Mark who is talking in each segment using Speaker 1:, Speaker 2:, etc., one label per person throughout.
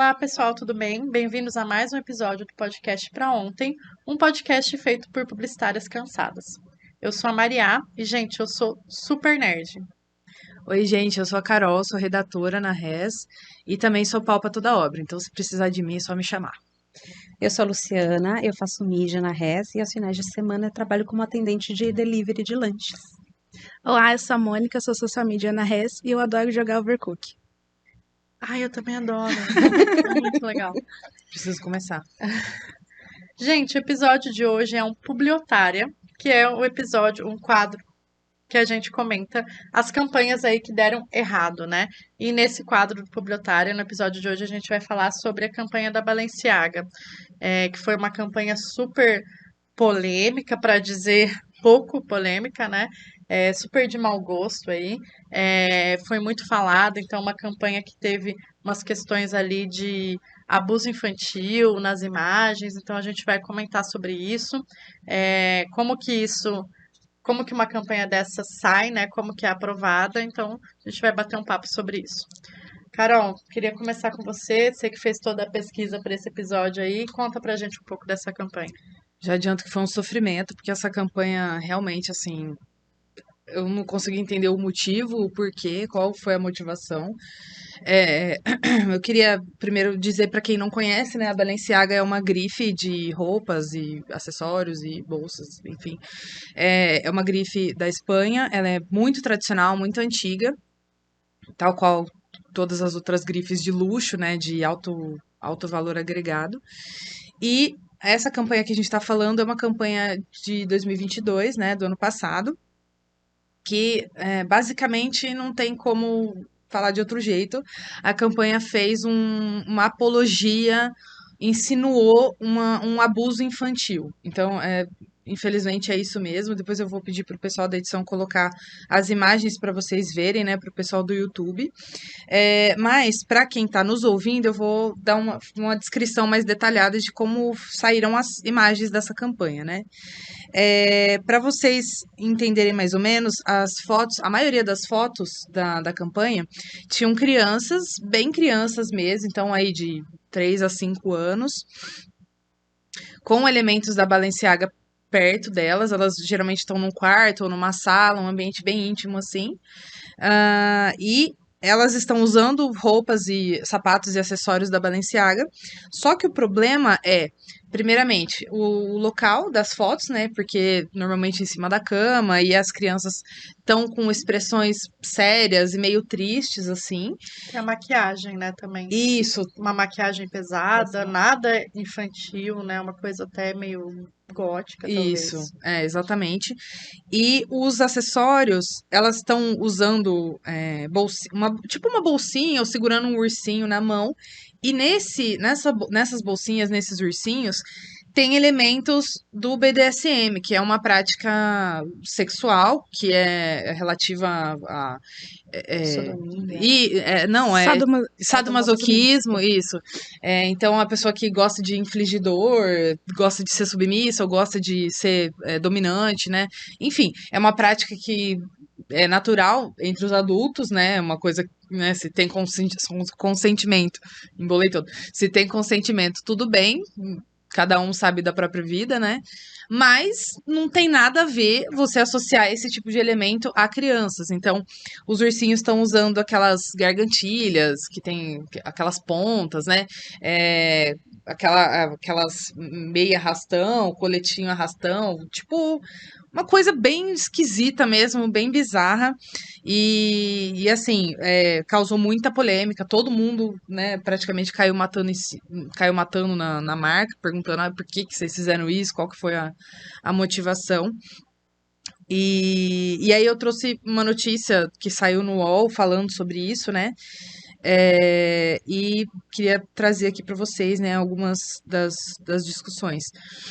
Speaker 1: Olá, pessoal, tudo bem? Bem-vindos a mais um episódio do podcast Pra Ontem, um podcast feito por publicitárias cansadas. Eu sou a Mariá e, gente, eu sou super nerd.
Speaker 2: Oi, gente, eu sou a Carol, sou redatora na RES e também sou pau pra toda obra, então se precisar de mim é só me chamar.
Speaker 3: Eu sou a Luciana, eu faço mídia na RES e aos finais de semana eu trabalho como atendente de delivery de lanches.
Speaker 4: Olá, eu sou a Mônica, sou social media na RES e eu adoro jogar Overcooked.
Speaker 1: Ai, eu também adoro. É muito legal.
Speaker 2: Preciso começar.
Speaker 1: Gente, o episódio de hoje é um Publiotária, que é o episódio, um quadro que a gente comenta as campanhas aí que deram errado, né? E nesse quadro do Publiotária, no episódio de hoje, a gente vai falar sobre a campanha da Balenciaga, que foi uma campanha super polêmica, para dizer pouco polêmica, né? Super de mau gosto aí. Foi muito falada, então uma campanha que teve umas questões ali de abuso infantil nas imagens, então a gente vai comentar sobre isso, como que uma campanha dessa sai, né? Como que é aprovada, então a gente vai bater um papo sobre isso. Carol, queria começar com você que fez toda a pesquisa para esse episódio aí, conta pra gente um pouco dessa campanha.
Speaker 2: Já adianto que foi um sofrimento, porque essa campanha realmente, assim, eu não consegui entender o motivo, o porquê, qual foi a motivação. Eu queria primeiro dizer para quem não conhece, né, a Balenciaga é uma grife de roupas e acessórios e bolsas, enfim. É uma grife da Espanha, ela é muito tradicional, muito antiga, tal qual todas as outras grifes de luxo, né, de alto valor agregado. E essa campanha que a gente está falando é uma campanha de 2022, né, do ano passado, que basicamente não tem como falar de outro jeito. A campanha fez uma apologia, insinuou um abuso infantil. Então, infelizmente é isso mesmo. Depois eu vou pedir para o pessoal da edição colocar as imagens para vocês verem, né, para o pessoal do YouTube. Mas, para quem está nos ouvindo, eu vou dar uma descrição mais detalhada de como saíram as imagens dessa campanha, né? Para vocês entenderem mais ou menos, as fotos, a maioria das fotos da campanha tinham crianças, bem crianças mesmo, então aí de 3 a 5 anos, com elementos da Balenciaga perto delas. Elas geralmente estão num quarto ou numa sala, um ambiente bem íntimo assim. E elas estão usando roupas e sapatos e acessórios da Balenciaga. Só que o problema é, primeiramente, o local das fotos, né? Porque normalmente em cima da cama e as crianças estão com expressões sérias e meio tristes, assim.
Speaker 1: Tem a maquiagem, né, também.
Speaker 2: Isso,
Speaker 1: Uma maquiagem pesada, nada infantil, né? Uma coisa até meio gótica,
Speaker 2: isso,
Speaker 1: talvez.
Speaker 2: exatamente. E os acessórios, elas estão usando tipo uma bolsinha ou segurando um ursinho na mão. E nessas bolsinhas, nesses ursinhos, tem elementos do BDSM, que é uma prática sexual, que é relativa a
Speaker 1: Sodomia.
Speaker 2: não, é
Speaker 4: Sadomasoquismo.
Speaker 2: sadomasoquismo, isso. Então, a pessoa que gosta de infligir dor, gosta de ser submissa ou gosta de ser dominante, né? Enfim, é uma prática que é natural entre os adultos, né? Uma coisa, né? Se tem consentimento, embolei todo. Se tem consentimento, tudo bem. Cada um sabe da própria vida, né? Mas não tem nada a ver você associar esse tipo de elemento a crianças. Então, os ursinhos estão usando aquelas gargantilhas que tem aquelas pontas, né? Aquelas meia arrastão, coletinho arrastão, tipo uma coisa bem esquisita mesmo, bem bizarra. E assim, causou muita polêmica. Todo mundo, né, praticamente caiu matando na marca, perguntando por que vocês fizeram isso, qual que foi a motivação. E aí eu trouxe uma notícia que saiu no UOL falando sobre isso, né? E queria trazer aqui para vocês, né, algumas das discussões.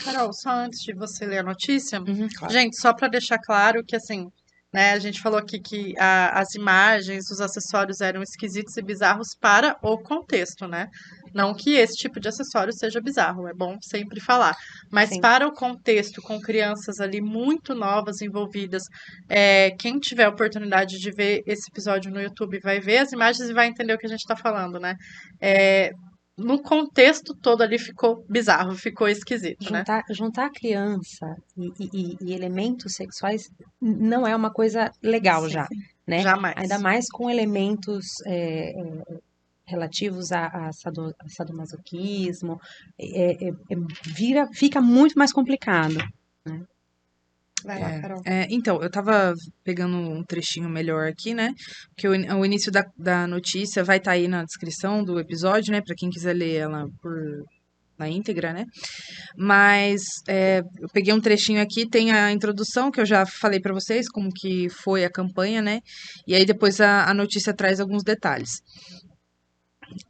Speaker 1: Carol, só antes de você ler a notícia,
Speaker 2: Claro.
Speaker 1: gente, só para deixar claro que assim, né, a gente falou aqui que as imagens, os acessórios eram esquisitos e bizarros para o contexto, né? Não que esse tipo de acessório seja bizarro, é bom sempre falar. Mas
Speaker 3: Sim.
Speaker 1: para o contexto, com crianças ali muito novas envolvidas, quem tiver a oportunidade de ver esse episódio no YouTube vai ver as imagens e vai entender o que a gente está falando, né? no contexto todo ali ficou bizarro, ficou esquisito, né?
Speaker 3: Juntar criança e elementos sexuais não é uma coisa legal
Speaker 1: Sim,
Speaker 3: já, né? Ainda
Speaker 1: jamais.
Speaker 3: mais com elementos relativos a sadomasoquismo, fica muito mais complicado, né?
Speaker 1: Vai lá, Carol.
Speaker 2: Então, eu tava pegando um trechinho melhor aqui, né? Porque o início da notícia vai estar aí na descrição do episódio, né? Pra quem quiser ler ela na íntegra, né? Mas eu peguei um trechinho aqui, tem a introdução que eu já falei pra vocês, como que foi a campanha, né? E aí depois a notícia traz alguns detalhes.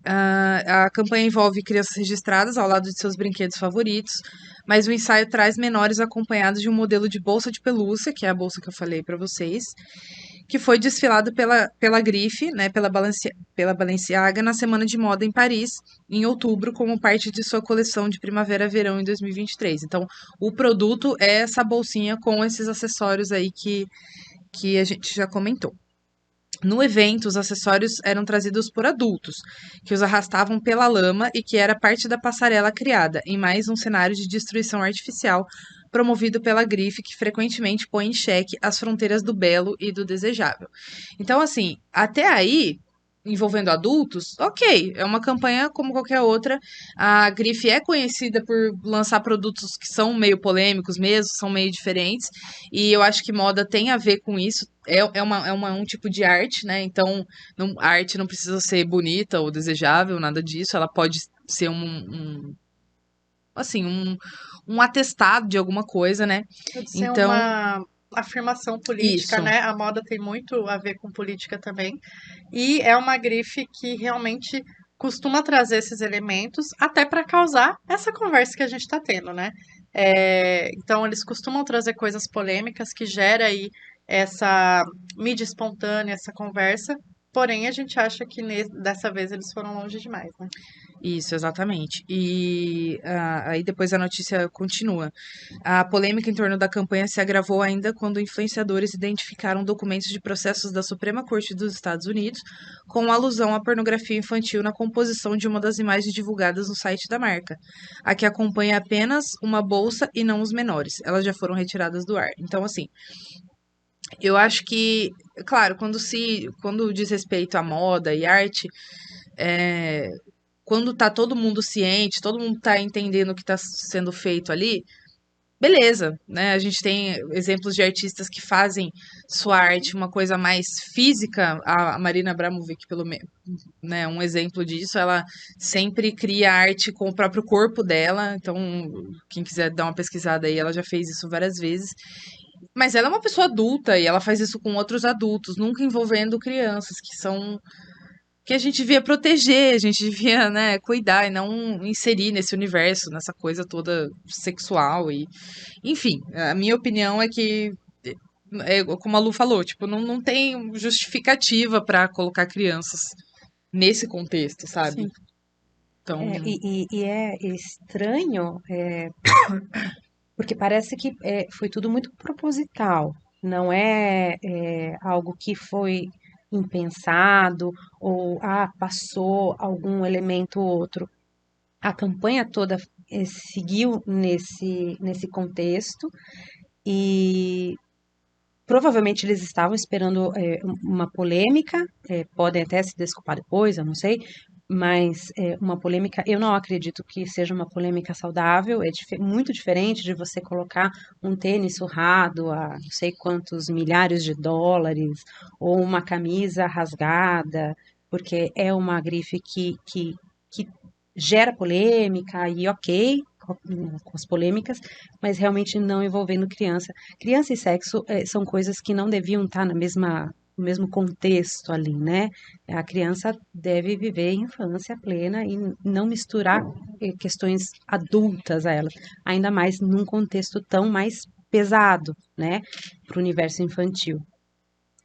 Speaker 2: A campanha envolve crianças registradas ao lado de seus brinquedos favoritos, mas o ensaio traz menores acompanhados de um modelo de bolsa de pelúcia, que é a bolsa que eu falei para vocês, que foi desfilado pela Grife, né, pela Balenciaga, na Semana de Moda em Paris, em outubro, como parte de sua coleção de primavera-verão em 2023. Então, o produto é essa bolsinha com esses acessórios aí que a gente já comentou. No evento, os acessórios eram trazidos por adultos, que os arrastavam pela lama e que era parte da passarela criada, em mais um cenário de destruição artificial promovido pela grife, que frequentemente põe em xeque as fronteiras do belo e do desejável. Então, assim, até aí, envolvendo adultos, ok, é uma campanha como qualquer outra. A grife é conhecida por lançar produtos que são meio polêmicos mesmo, são meio diferentes, e eu acho que moda tem a ver com isso. Um tipo de arte, né? Então, a arte não precisa ser bonita ou desejável, nada disso. Ela pode ser assim, um atestado de alguma coisa, né?
Speaker 1: Pode ser
Speaker 2: Então,
Speaker 1: uma afirmação política,
Speaker 2: isso.
Speaker 1: né? A moda tem muito a ver com política também. E é uma grife que realmente costuma trazer esses elementos até para causar essa conversa que a gente está tendo, né? Então, eles costumam trazer coisas polêmicas que gera aí essa mídia espontânea, essa conversa. Porém, a gente acha que dessa vez eles foram longe demais, né?
Speaker 2: Isso, exatamente. E aí depois a notícia continua. A polêmica em torno da campanha se agravou ainda quando influenciadores identificaram documentos de processos da Suprema Corte dos Estados Unidos com alusão à pornografia infantil na composição de uma das imagens divulgadas no site da marca. A que acompanha apenas uma bolsa e não os menores. Elas já foram retiradas do ar. Então, assim, eu acho que, claro, quando diz respeito à moda e arte, é, quando tá todo mundo ciente, todo mundo tá entendendo o que tá sendo feito ali, beleza, né? A gente tem exemplos de artistas que fazem sua arte uma coisa mais física. A Marina Abramovic, pelo menos, né, um exemplo disso, ela sempre cria arte com o próprio corpo dela. Então, quem quiser dar uma pesquisada aí, ela já fez isso várias vezes. Mas ela é uma pessoa adulta e ela faz isso com outros adultos, nunca envolvendo crianças, que a gente devia proteger, a gente devia, né, cuidar e não inserir nesse universo, nessa coisa toda sexual e, enfim, a minha opinião é que como a Lu falou, tipo, não tem justificativa pra colocar crianças nesse contexto, sabe?
Speaker 3: Sim.
Speaker 2: Então,
Speaker 3: E é estranho, porque parece que foi tudo muito proposital, não é algo que foi impensado ou passou algum elemento ou outro. A campanha toda seguiu nesse contexto e provavelmente eles estavam esperando uma polêmica, podem até se desculpar depois, eu não sei, mas uma polêmica, eu não acredito que seja uma polêmica saudável, muito diferente de você colocar um tênis surrado a não sei quantos milhares de dólares, ou uma camisa rasgada, porque é uma grife que gera polêmica e ok, com as polêmicas, mas realmente não envolvendo criança. Criança e sexo são coisas que não deviam estar no mesmo contexto ali, né? A criança deve viver a infância plena e não misturar questões adultas a elas, ainda mais num contexto tão mais pesado, né, para o universo infantil.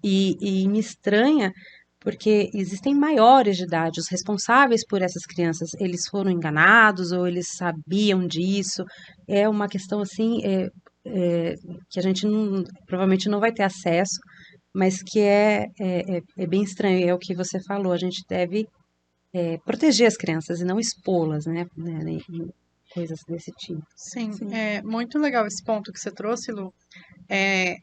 Speaker 3: E me estranha porque existem maiores de idade, os responsáveis por essas crianças, eles foram enganados ou eles sabiam disso? É uma questão assim que a gente provavelmente não vai ter acesso, mas que é bem estranho. É o que você falou, a gente deve proteger as crianças e não expô-las, né, em coisas desse tipo.
Speaker 1: Sim,
Speaker 4: Sim.
Speaker 1: é muito legal esse ponto que você trouxe, Lu.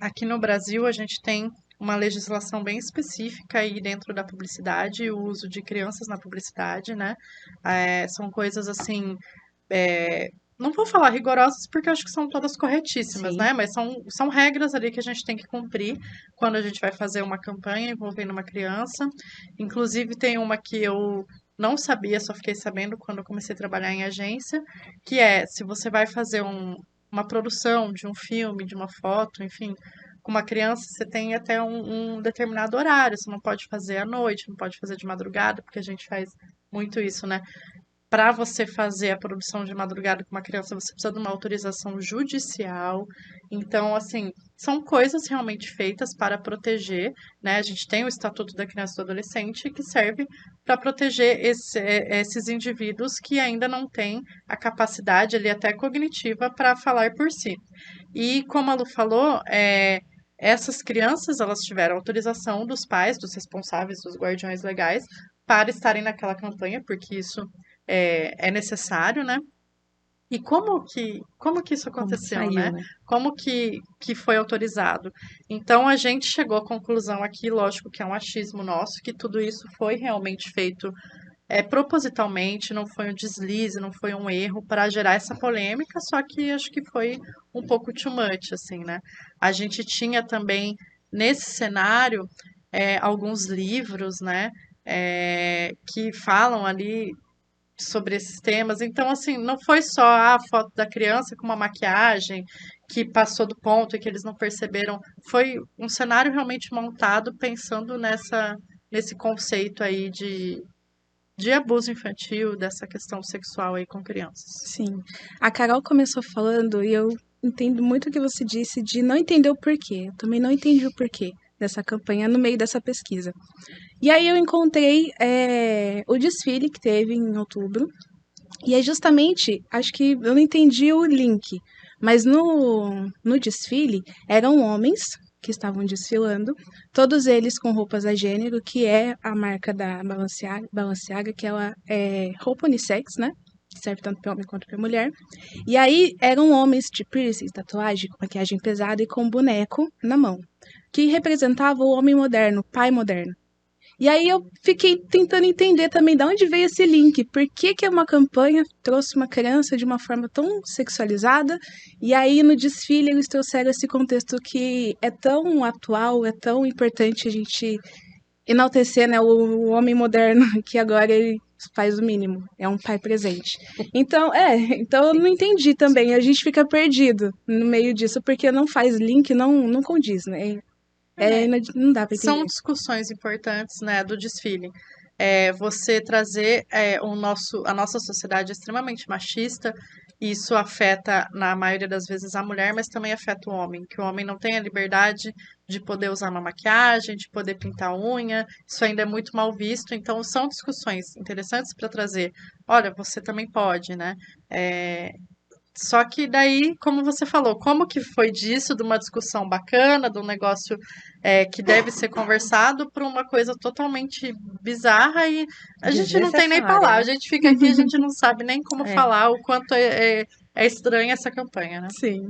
Speaker 1: Aqui no Brasil, a gente tem uma legislação bem específica aí dentro da publicidade, o uso de crianças na publicidade, né? São coisas assim, não vou falar rigorosas porque eu acho que são todas corretíssimas,
Speaker 3: Sim.
Speaker 1: né? Mas são regras ali que a gente tem que cumprir quando a gente vai fazer uma campanha envolvendo uma criança. Inclusive, tem uma que eu não sabia, só fiquei sabendo quando eu comecei a trabalhar em agência, que se você vai fazer uma produção de um filme, de uma foto, enfim, com uma criança, você tem até um determinado horário. Você não pode fazer à noite, não pode fazer de madrugada, porque a gente faz muito isso, né? Para você fazer a produção de madrugada com uma criança, você precisa de uma autorização judicial. Então, assim, são coisas realmente feitas para proteger, né? A gente tem o Estatuto da Criança e do Adolescente que serve para proteger esses indivíduos que ainda não têm a capacidade ali até cognitiva para falar por si. E como a Lu falou, essas crianças elas tiveram autorização dos pais, dos responsáveis, dos guardiões legais para estarem naquela campanha, porque isso é necessário, né? E como que isso
Speaker 3: Como
Speaker 1: aconteceu,
Speaker 3: saiu,
Speaker 1: né?
Speaker 3: né?
Speaker 1: Como que foi autorizado? Então a gente chegou à conclusão aqui, lógico que é um achismo nosso, que tudo isso foi realmente feito propositalmente, não foi um deslize, não foi um erro para gerar essa polêmica, só que acho que foi um pouco too much, assim, né? A gente tinha também nesse cenário alguns livros, né? Que falam ali sobre esses temas. Então, assim, não foi só a foto da criança com uma maquiagem que passou do ponto e que eles não perceberam. Foi um cenário realmente montado pensando nesse conceito aí de abuso infantil, dessa questão sexual aí com crianças.
Speaker 4: Sim. A Carol começou falando e eu entendo muito o que você disse de não entender o porquê. Eu também não entendi o porquê dessa campanha no meio dessa pesquisa. E aí eu encontrei o desfile que teve em outubro. E é justamente, acho que eu não entendi o link, mas no desfile eram homens que estavam desfilando, todos eles com roupas a gênero, que é a marca da Balenciaga, que ela é roupa unissex, né? Que serve tanto para homem quanto para mulher. E aí eram homens de piercing, tatuagem, com maquiagem pesada e com um boneco na mão, que representava o homem moderno, o pai moderno. E aí eu fiquei tentando entender também de onde veio esse link. Por que que uma campanha trouxe uma criança de uma forma tão sexualizada? E aí no desfile eles trouxeram esse contexto que é tão atual, é tão importante a gente enaltecer, né, o homem moderno que agora ele faz o mínimo, é um pai presente. Então eu não entendi também. A gente fica perdido no meio disso porque não faz link, não condiz, né? Não dá para entender.
Speaker 1: São discussões importantes, né, do desfile. Você trazer a nossa sociedade é extremamente machista. Isso afeta, na maioria das vezes, a mulher, mas também afeta o homem, que o homem não tem a liberdade de poder usar uma maquiagem, de poder pintar a unha. Isso ainda é muito mal visto. Então, são discussões interessantes para trazer. Olha, você também pode, né? Só que daí, como você falou, como que foi disso, de uma discussão bacana, de um negócio que deve ser conversado, para uma coisa totalmente bizarra e a gente não tem nem
Speaker 3: Desnecessária,
Speaker 1: palavra. A
Speaker 3: né?
Speaker 1: gente fica aqui, a gente não sabe nem como
Speaker 3: É.
Speaker 1: falar o quanto é estranha essa campanha, né?
Speaker 4: Sim.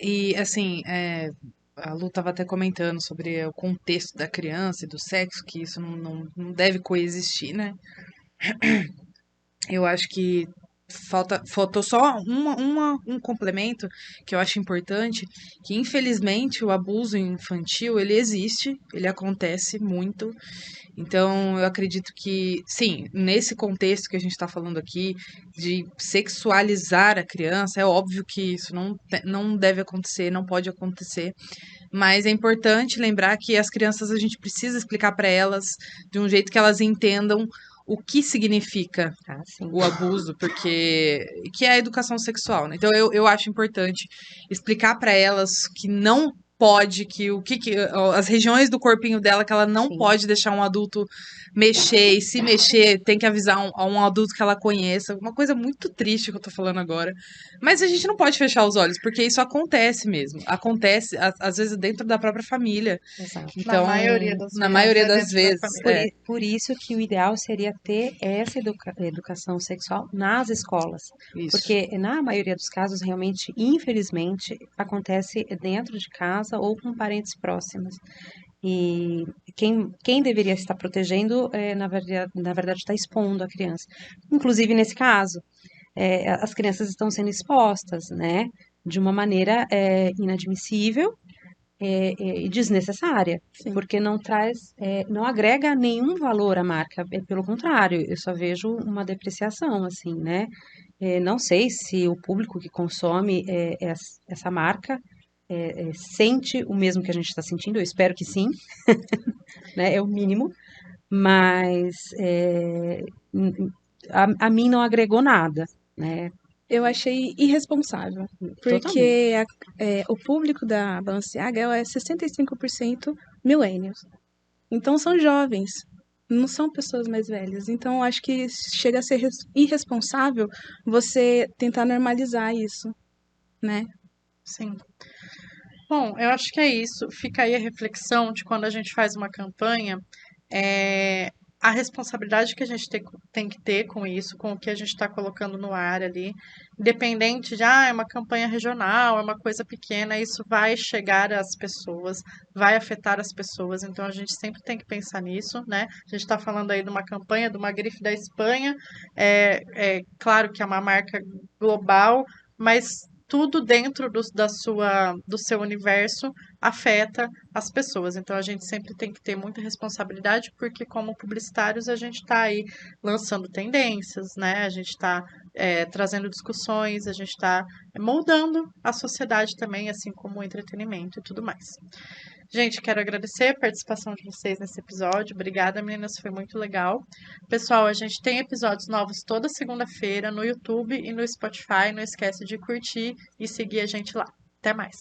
Speaker 2: E assim, a Lu estava até comentando sobre o contexto da criança e do sexo, que isso não deve coexistir, né? Eu acho que faltou só um complemento que eu acho importante, que infelizmente o abuso infantil, ele existe, ele acontece muito. Então, eu acredito que, sim, nesse contexto que a gente está falando aqui, de sexualizar a criança, é óbvio que isso não deve acontecer, não pode acontecer. Mas é importante lembrar que as crianças a gente precisa explicar para elas de um jeito que elas entendam o que significa
Speaker 3: Sim.
Speaker 2: o abuso, que é a educação sexual, né? Então eu acho importante explicar para elas que não pode, as regiões do corpinho dela que ela não
Speaker 3: Sim.
Speaker 2: pode deixar um adulto mexer, e se mexer, tem que avisar a um adulto que ela conheça. Uma coisa muito triste que eu tô falando agora. Mas a gente não pode fechar os olhos, porque isso acontece mesmo. Acontece, às vezes, dentro da própria família.
Speaker 3: Exato.
Speaker 2: Então,
Speaker 1: Na
Speaker 2: na maioria
Speaker 1: maioria
Speaker 2: das
Speaker 1: das vezes
Speaker 2: vezes,
Speaker 1: é dentro da
Speaker 3: Por isso que o ideal seria ter essa educação sexual nas escolas.
Speaker 2: isso.
Speaker 3: Porque na maioria dos casos, realmente, infelizmente, acontece dentro de casa ou com parentes próximos. E quem deveria estar protegendo, na verdade, está expondo a criança. Inclusive, nesse caso, as crianças estão sendo expostas, né? De uma maneira inadmissível e desnecessária,
Speaker 4: Sim.
Speaker 3: porque não agrega nenhum valor à marca, pelo contrário, eu só vejo uma depreciação, assim, né? Não sei se o público que consome essa marca sente o mesmo que a gente está sentindo, eu espero que sim, né? É o mínimo, mas a mim não agregou nada, né?
Speaker 4: Eu achei irresponsável,
Speaker 3: Totalmente.
Speaker 4: porque o público da Balenciaga é 65% millennials. Então são jovens, não são pessoas mais velhas. Então eu acho que chega a ser irresponsável você tentar normalizar isso, né?
Speaker 1: Sim. Bom, eu acho que é isso. Fica aí a reflexão de quando a gente faz uma campanha, a responsabilidade que a gente tem que ter com isso, com o que a gente está colocando no ar ali, independente de, é uma campanha regional, é uma coisa pequena, isso vai chegar às pessoas, vai afetar as pessoas, então a gente sempre tem que pensar nisso, né? A gente está falando aí de uma campanha, de uma grife da Espanha, é claro que é uma marca global, mas tudo dentro do seu universo afeta as pessoas. Então a gente sempre tem que ter muita responsabilidade, porque como publicitários a gente está aí lançando tendências, né? A gente está trazendo discussões, a gente está moldando a sociedade também, assim como o entretenimento e tudo mais. Gente, quero agradecer a participação de vocês nesse episódio. Obrigada, meninas, foi muito legal. Pessoal, a gente tem episódios novos toda segunda-feira no YouTube e no Spotify. Não esquece de curtir e seguir a gente lá. Até mais!